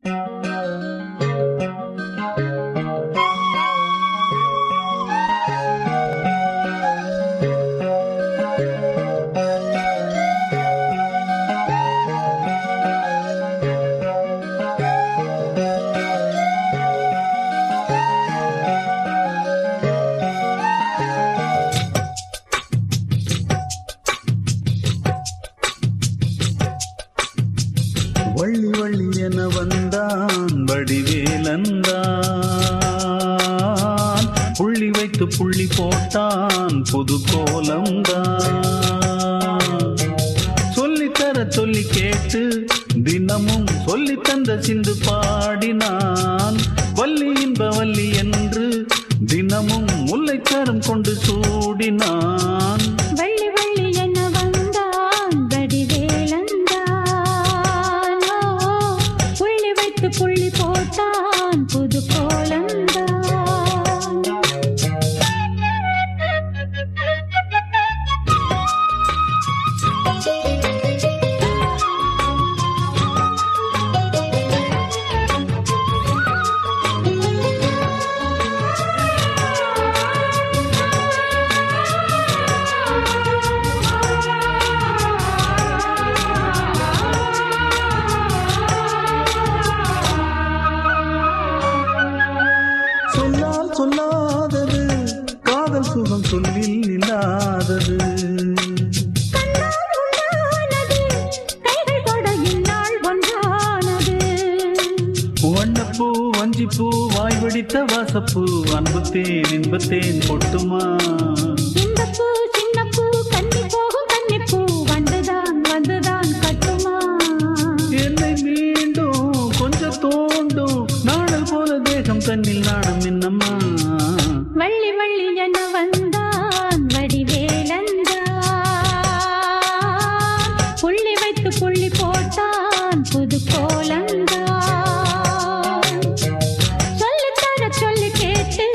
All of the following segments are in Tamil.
வள்ளி வள்ளி என வந்தான் வடிவேலந்தான், புள்ளி வைத்து புள்ளி போட்டான் புது கோலம்தான். சொல்லித்தர சொல்லி கேட்டு தினமும் சொல்லி தந்த சிந்து பாடினான். வள்ளி இன்ப வள்ளி என்று தினமும் முல்லைச்சாரம் கொண்டு சூடினான். புள்ளி போட்டான் புது கோலந்தான். சொல்லாதது காதல் சுகம் சொல்லில் இல்லாதது. வண்ணப்பூ வஞ்சிப்பூ வாய் வடித்த வாசப்பூ அன்புத்தேன் இன்பத்தேன் பொட்டுமா. இந்தப்பூ சின்னப்பூ கன்னி போகும் கன்னிப்பூ வந்துதான் வந்துதான் கட்டுமா. என்னை மீண்டும் கொஞ்சம் தோண்டும் நாடல் போல தேகம் கண்ணில் நாணம் என்னம்மா. வள்ளி வள்ளி என வந்தான் வடிவேலந்தான், புள்ளி வைத்து புள்ளி போட்டான் புது கோலந்தான். சொல்லித்தர சொல்லி கேட்டு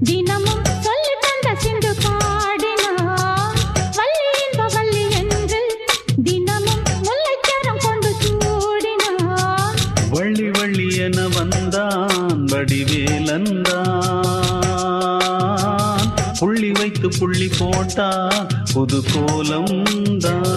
தினமும் சொல்லி தந்த சிந்து பாடினான். வள்ளி இன்ப வள்ளி என்று தினமும் முல்லைச்சாரம் கொண்டு சூடினான். வள்ளி வள்ளி என வந்தான் வடிவேலந்தான், புள்ளி வைத்து புள்ளி போட்டா புது கோலம்தான்.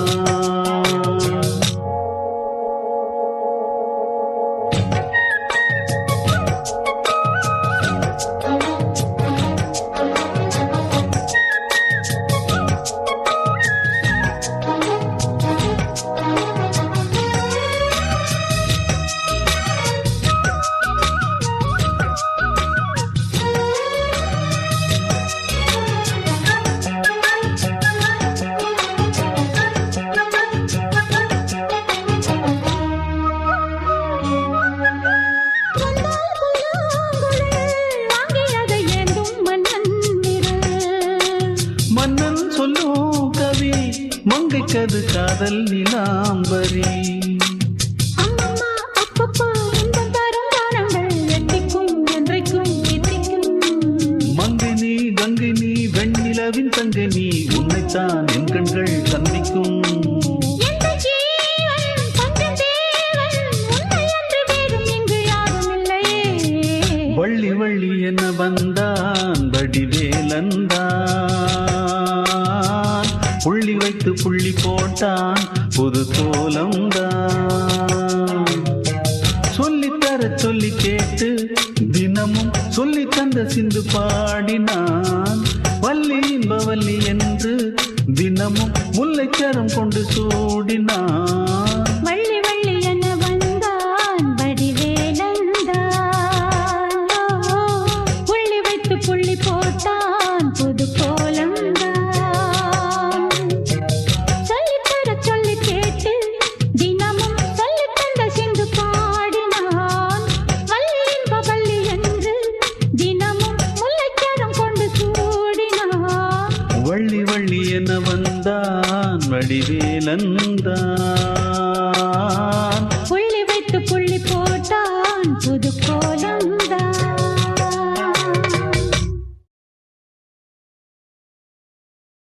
மன்னன் சொல்லும் கவி மங்கைக்கது காதல் நிலாம்பரி. அம்மம்மா அப்பப்பா இன்பம் தரும் காரணங்கள் எட்டிக்கும் என்றைக்கும் எட்டிக்கும். மங்கை நீ கங்கை நீ வெண்ணிலவின் தங்கை நீ உன்னைத்தான் என் கண்கள் சந்திக்கும். எந்த ஜீவன் பஞ்சன் தேவன் உன்னை அன்று வேறும் இங்கு யாரும் இல்லையே. வள்ளி வள்ளி என வந்தான் வடிவேலந்தான், புள்ளி வைத்து புள்ளி போட்டான் புது கோலம்தான். சொல்லித்தர சொல்லி கேட்டு தினமும் சொல்லி தந்த சிந்து பாடினான். வள்ளி இன்ப வள்ளி என்று தினமும் முல்லைச்சாரம் கொண்டு சூடினான். வள்ளி வள்ளி என வந்தான் வடிவேலந்தான், புள்ளி வைத்து புள்ளி போட்டான் புது கோலந்தான். சொல்லித்தர சொல்லி கேட்டு தினமும் சொல்லி தந்த சிந்து பாடினான். வள்ளி இன்ப வள்ளி என்று தினமும் முல்லைச்சாரம் கொண்டு சூடினான். வள்ளி வள்ளி என வந்தான் வடிவேலந்தான், புள்ளி வைத்து புள்ளி போட்டான் புது கோலந்தான்.